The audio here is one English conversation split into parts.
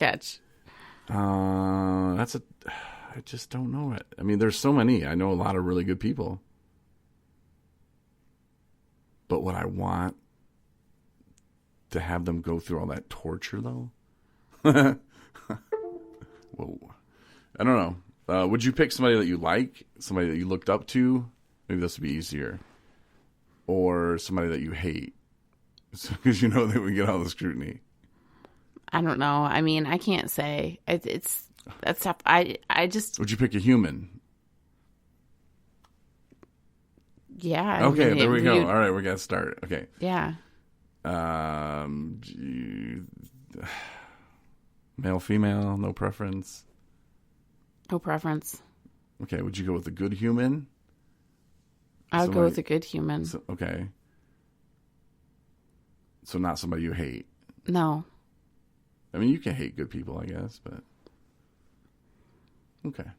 Catch. That's a. I just don't know it. I mean, there's so many. I know a lot of really good people. But would I want to have them go through all that torture, though? Whoa. I don't know. Would you pick somebody that you like? Somebody that you looked up to? Maybe this would be easier. Or somebody that you hate? Because you know they would get all the scrutiny. I don't know. I mean, I can't say. That's tough. I just... Would you pick a human? Yeah. Okay, there we go. All right, we got to start. Okay. Yeah. Male, female, no preference. No preference. Okay, would you go with a good human? I would go with a good human. Okay. So not somebody you hate. No. I mean, you can hate good people, I guess, but okay.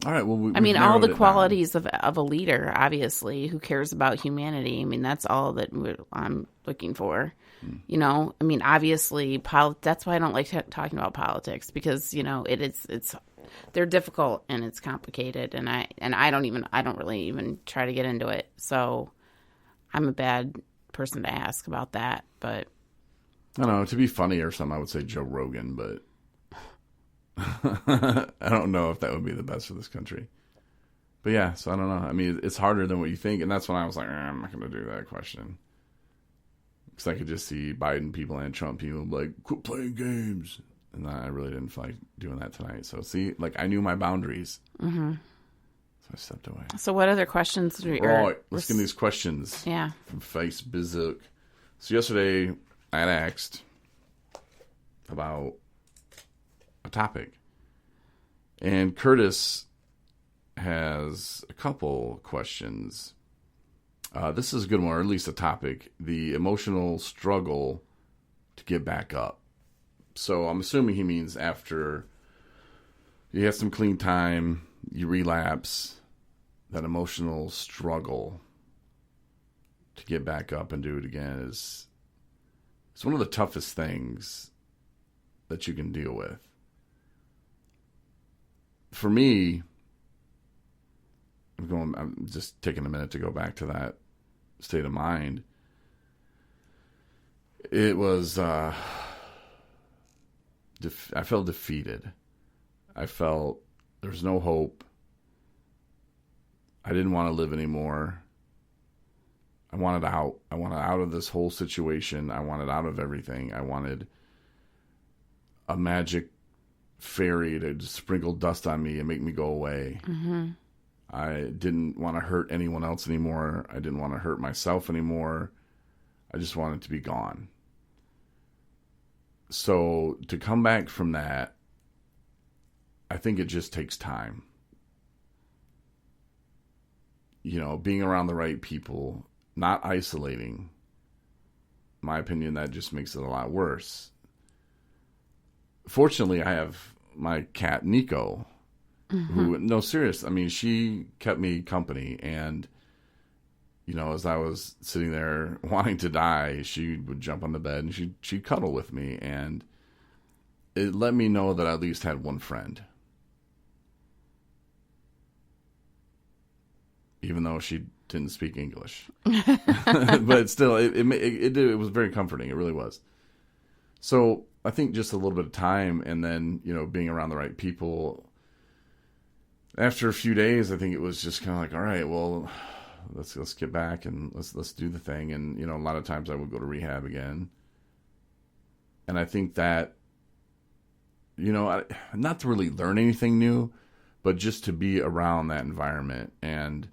All right. Well, I mean, all the qualities of a leader, obviously, who cares about humanity. I mean, that's all that I'm looking for. You know, I mean, obviously, that's why I don't like talking about politics, because you know it's they're difficult and it's complicated, and I don't really even try to get into it. So I'm a bad person to ask about that, but I don't know. To be funny or something, I would say Joe Rogan, but I don't know if that would be the best for this country. But yeah, so I don't know. I mean, it's harder than what you think, and that's when I was like, I'm not going to do that question. Because I could just see Biden people and Trump people like, quit playing games. And I really didn't feel like doing that tonight. So see, like I knew my boundaries. Mm-hmm. So I stepped away. So what other questions? Let's get these questions. Yeah. From Facebook. So yesterday I had asked about a topic. And Curtis has a couple questions. This is a good one, or at least a topic. The emotional struggle to get back up. So I'm assuming he means after you have some clean time, you relapse, that emotional struggle to get back up and do it again it's one of the toughest things that you can deal with. For me, I'm just taking a minute to go back to that state of mind. It was, I felt defeated. I felt there was no hope. I didn't want to live anymore. I wanted out. I wanted out of this whole situation. I wanted out of everything. I wanted a magic fairy to sprinkle dust on me and make me go away. Mm-hmm. I didn't want to hurt anyone else anymore. I didn't want to hurt myself anymore. I just wanted to be gone. So to come back from that, I think it just takes time. You know, being around the right people, not isolating. In my opinion, that just makes it a lot worse. Fortunately, I have my cat, Nico, who, no, serious. I mean, she kept me company. And, you know, as I was sitting there wanting to die, she would jump on the bed and she'd cuddle with me. And it let me know that I at least had one friend. Even though she didn't speak English. But still, it was very comforting. It really was. So I think just a little bit of time and then, you know, being around the right people. After a few days, I think it was just kind of like, all right, well, let's get back and let's do the thing. And, you know, a lot of times I would go to rehab again. And I think that, you know, not to really learn anything new, but just to be around that environment and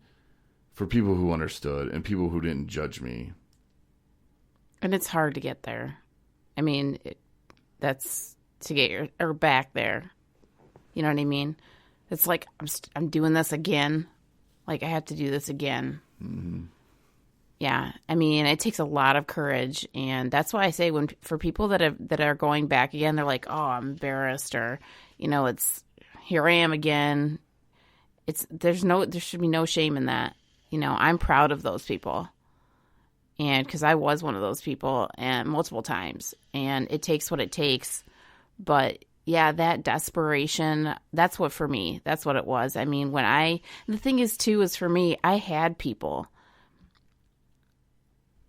for people who understood and people who didn't judge me. And it's hard to get there. I mean, that's to get your back there. You know what I mean? It's like I'm doing this again. Like I have to do this again. Mm-hmm. Yeah, I mean, it takes a lot of courage, and that's why I say for people that are going back again, they're like, oh, I'm embarrassed, or you know, it's here I am again. There should be no shame in that. You know, I'm proud of those people. And because I was one of those people and multiple times, and it takes what it takes, but yeah, that desperation, that's what for me, that's what it was. I mean, the thing is too, is for me, I had people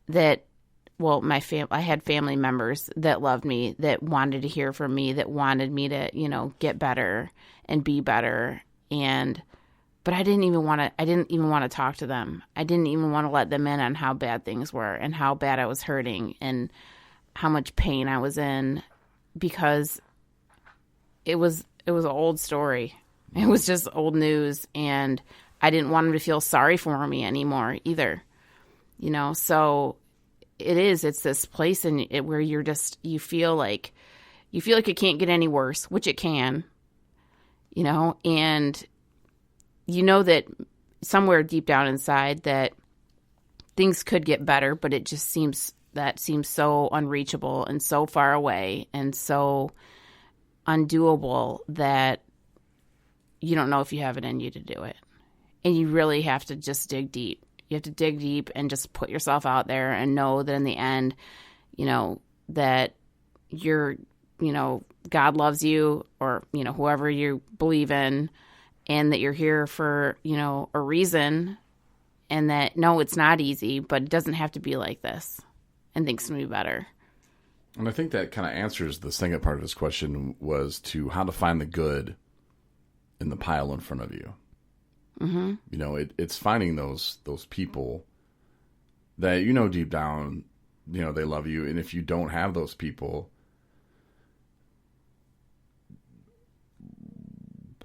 that, well, I had family members that loved me, that wanted to hear from me, that wanted me to, get better and be better. But I didn't even want to talk to them. I didn't even want to let them in on how bad things were and how bad I was hurting and how much pain I was in, because it was an old story. It was just old news, and I didn't want them to feel sorry for me anymore either. So it's this place where you feel like it can't get any worse, which it can, and that somewhere deep down inside that things could get better, but it just seems so unreachable and so far away and so undoable that you don't know if you have it in you to do it. And you really have to just dig deep. You have to dig deep and just put yourself out there and know that in the end, that God loves you, or, whoever you believe in, and that you're here for, a reason, and that, no, it's not easy, but it doesn't have to be like this, and things can be better. And I think that kind of answers the second part of this question, was to how to find the good in the pile in front of you. Mm-hmm. It's finding those people that, deep down, they love you. And if you don't have those people,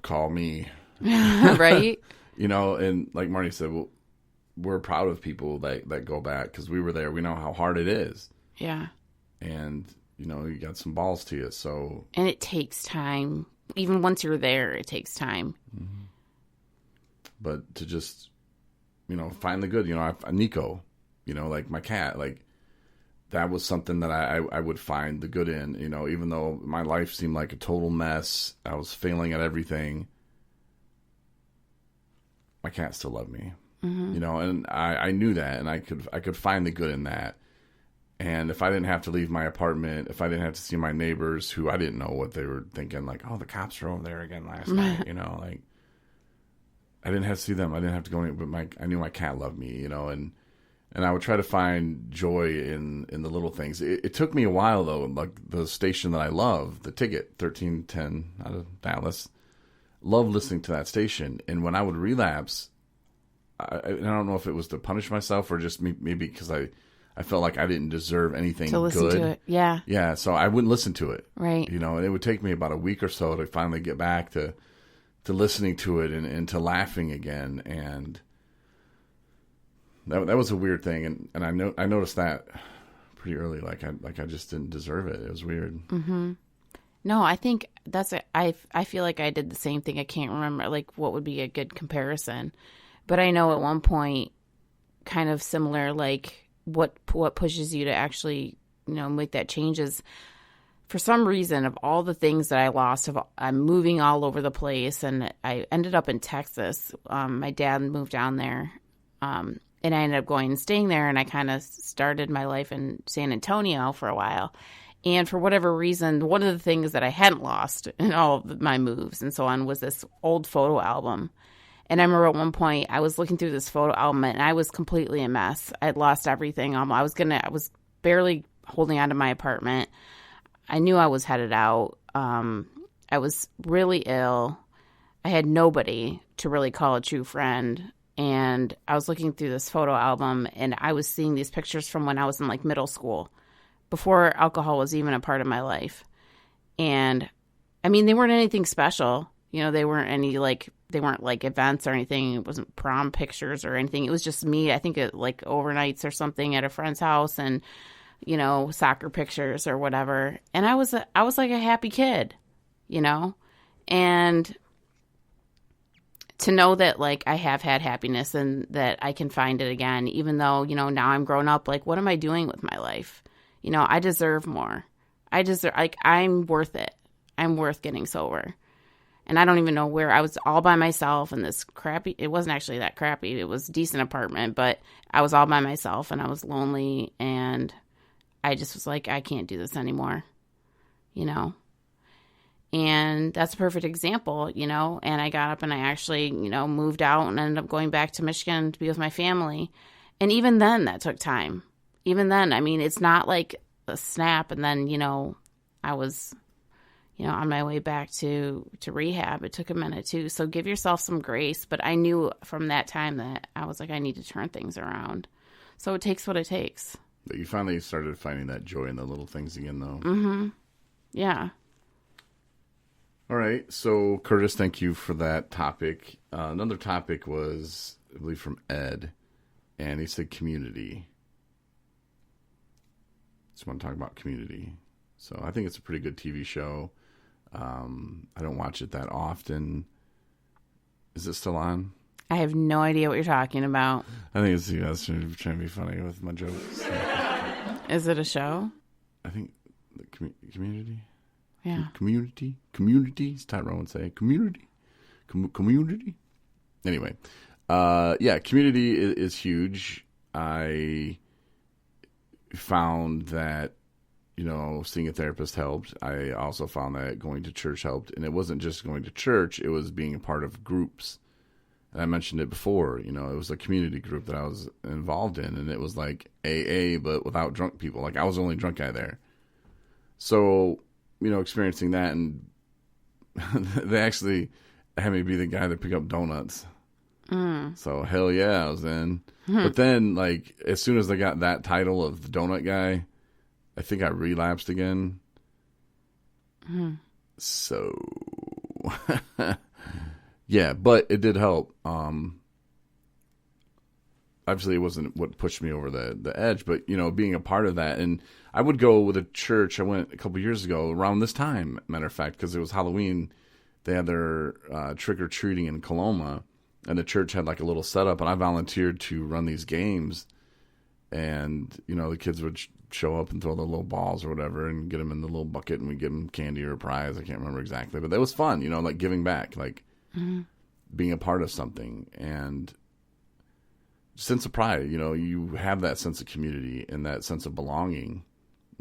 call me. Right? And like Marty said, we're proud of people that go back, because we were there. We know how hard it is. Yeah. And, you got some balls to you. So. And it takes time. Even once you're there, it takes time. Mm-hmm. But to just, find the good, Nico, like my cat, like that was something that I would find the good in, even though my life seemed like a total mess. I was failing at everything. My cat still loved me, and I knew that, and I could find the good in that. And if I didn't have to leave my apartment, if I didn't have to see my neighbors, who I didn't know what they were thinking, like, oh, the cops were over there again last night, like I didn't have to see them. I didn't have to go in, but I knew my cat loved me, and I would try to find joy in the little things. It took me a while, though. Like the station that I love, the Ticket 1310 out of Dallas, love listening to that station. And when I would relapse, I don't know if it was to punish myself or just maybe because I felt like I didn't deserve anything to listen good. To it. Yeah. Yeah. So I wouldn't listen to it. Right. And it would take me about a week or so to finally get back to listening to it and to laughing again. And that was a weird thing. And I noticed that pretty early. Like I just didn't deserve it. It was weird. Mm-hmm. No, I think I feel like I did the same thing. I can't remember like what would be a good comparison, but I know at one point, kind of similar, like what pushes you to actually, make that change is, for some reason, of all the things that I lost, I'm moving all over the place, and I ended up in Texas. My dad moved down there, and I ended up going and staying there, and I kind of started my life in San Antonio for a while. And for whatever reason, one of the things that I hadn't lost in all of my moves and so on was this old photo album. And I remember at one point I was looking through this photo album, and I was completely a mess. I had lost everything. I was barely holding on to my apartment. I knew I was headed out. I was really ill. I had nobody to really call a true friend. And I was looking through this photo album, and I was seeing these pictures from when I was in like middle school, before alcohol was even a part of my life. And I mean, they weren't anything special. They weren't like events or anything. It wasn't prom pictures or anything. It was just me. I think it like overnights or something at a friend's house, and soccer pictures or whatever. And I was like a happy kid, and to know that like I have had happiness and that I can find it again, even though, now I'm grown up, like, what am I doing with my life? I deserve more. I'm worth it. I'm worth getting sober. And I don't even know where. I was all by myself in this crappy, it wasn't actually that crappy. It was a decent apartment, but I was all by myself and I was lonely, and I just was like, I can't do this anymore, And And that's a perfect example, and I got up and I actually, moved out and ended up going back to Michigan to be with my family. And even then that took time. Even then, I mean, it's not like a snap and then, I was, on my way back to rehab. It took a minute too. So give yourself some grace. But I knew from that time that I was like, I need to turn things around. So it takes what it takes. But you finally started finding that joy in the little things again, though. Mm-hmm. Yeah. All right. So, Curtis, thank you for that topic. Another topic was, I believe, from Ed. And he said community. Just want to talk about Community. So I think it's a pretty good TV show. I don't watch it that often. Is it still on? I have no idea what you're talking about. I think it's you guys trying to be funny with my jokes. Is it a show? I think the Community. Yeah. Community. As Tyrone would say. Community. Community. Anyway. Yeah, Community is huge. I found that, seeing a therapist helped. I also found that going to church helped. And it wasn't just going to church, it was being a part of groups. And I mentioned it before, it was a community group that I was involved in. And it was like AA, but without drunk people. Like, I was the only drunk guy there. So, experiencing that, and they actually had me be the guy that picked up donuts. So, hell yeah, I was in. But then, like, as soon as I got that title of the donut guy, I think I relapsed again. So, yeah, but it did help. Obviously, it wasn't what pushed me over the edge, but, being a part of that. And I would go with a church. I went a couple years ago around this time, matter of fact, because it was Halloween. They had their trick-or-treating in Coloma. And the church had like a little setup, and I volunteered to run these games. And, the kids would show up and throw the little balls or whatever and get them in the little bucket, and we'd give them candy or a prize. I can't remember exactly. But that was fun, like giving back, like being a part of something. And sense of pride, you have that sense of community and that sense of belonging.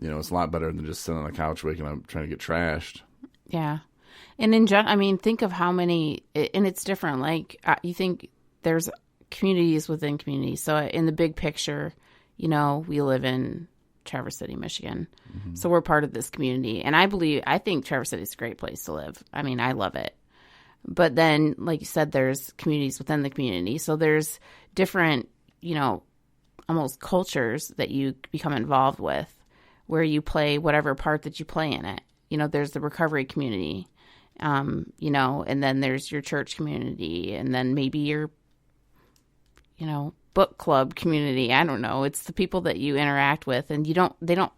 It's a lot better than just sitting on the couch waking up trying to get trashed. Yeah. And in general, I mean, think of how many, and it's different. Like, you think there's communities within communities. So in the big picture, we live in Traverse City, Michigan. Mm-hmm. So we're part of this community. And I think Traverse City is a great place to live. I mean, I love it. But then, like you said, there's communities within the community. So there's different, almost cultures that you become involved with where you play whatever part that you play in it. There's the recovery community. And then there's your church community, and then maybe your, book club community. I don't know. It's the people that you interact with, and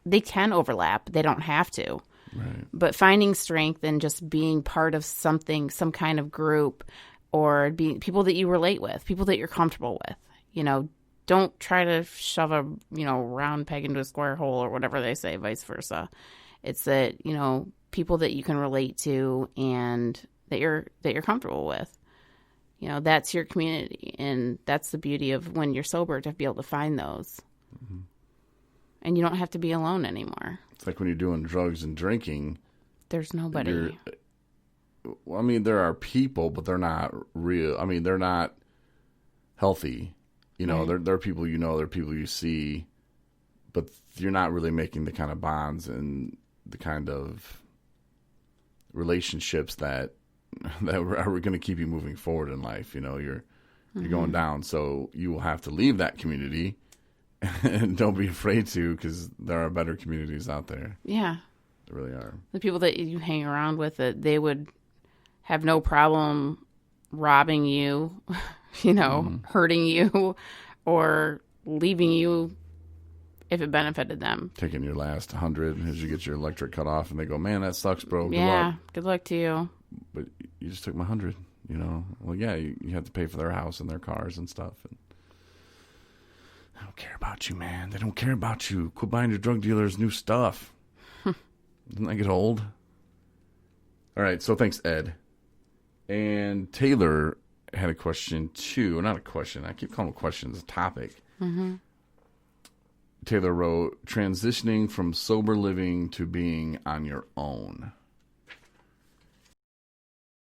they can overlap. They don't have to. Right. But finding strength in just being part of something, some kind of group, or being people that you relate with, people that you're comfortable with. Don't try to shove a, round peg into a square hole or whatever they say, vice versa. It's that, people that you can relate to and that you're comfortable with. That's your community, and that's the beauty of when you're sober, to be able to find those. Mm-hmm. And you don't have to be alone anymore. It's like when you're doing drugs and drinking. There's nobody. Well, I mean, there are people, but they're not real. I mean, they're not healthy. Right. There are people there are people you see, but you're not really making the kind of bonds and the kind of relationships that are going to keep you moving forward in life. You're going down, so you will have to leave that community, and don't be afraid to, because there are better communities out there. Yeah, there really are. The people that you hang around with, they would have no problem robbing you, hurting you, or leaving you if it benefited them. Taking your last 100 as you get your electric cut off, and they go, "Man, that sucks, bro. Good luck." Good luck to you. But you just took my 100, Well, yeah, you have to pay for their house and their cars and stuff. And I don't care about you, man. They don't care about you. Quit buying your drug dealers new stuff. Doesn't that get old? All right, so thanks, Ed. And Taylor had a question, too. Not a question. I keep calling them questions. A topic. Mm-hmm. Taylor wrote, transitioning from sober living to being on your own.